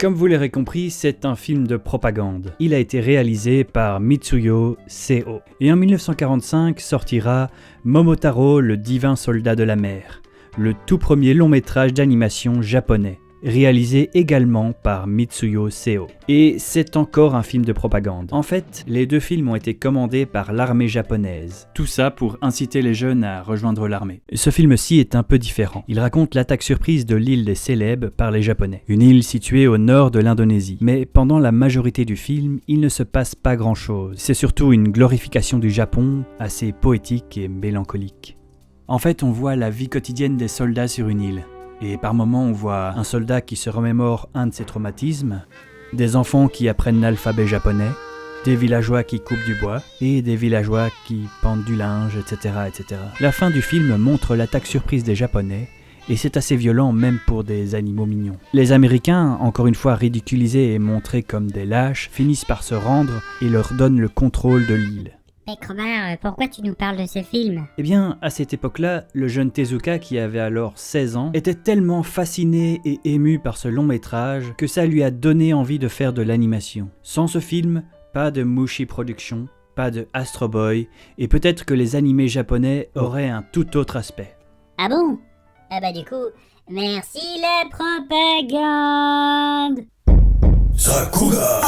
Comme vous l'aurez compris, c'est un film de propagande. Il a été réalisé par Mitsuyo Seo. Et en 1945 sortira Momotaro, le divin soldat de la mer, le tout premier long métrage d'animation japonais, réalisé également par Mitsuyo Seo. Et c'est encore un film de propagande. En fait, les deux films ont été commandés par l'armée japonaise. Tout ça pour inciter les jeunes à rejoindre l'armée. Ce film-ci est un peu différent. Il raconte l'attaque surprise de l'île des Célèbes par les Japonais. Une île située au nord de l'Indonésie. Mais pendant la majorité du film, il ne se passe pas grand-chose. C'est surtout une glorification du Japon, assez poétique et mélancolique. En fait, on voit la vie quotidienne des soldats sur une île. Et par moments, on voit un soldat qui se remémore un de ses traumatismes, des enfants qui apprennent l'alphabet japonais, des villageois qui coupent du bois, et des villageois qui pendent du linge, etc., etc. La fin du film montre l'attaque surprise des Japonais, et c'est assez violent même pour des animaux mignons. Les Américains, encore une fois ridiculisés et montrés comme des lâches, finissent par se rendre et leur donnent le contrôle de l'île. Mais Cromard, pourquoi tu nous parles de ce film? Eh bien, à cette époque-là, le jeune Tezuka, qui avait alors 16 ans, était tellement fasciné et ému par ce long métrage que ça lui a donné envie de faire de l'animation. Sans ce film, pas de Mushi Production, pas de Astro Boy, et peut-être que les animés japonais auraient un tout autre aspect. Ah bon? Ah bah du coup, merci la propagande! Sakura!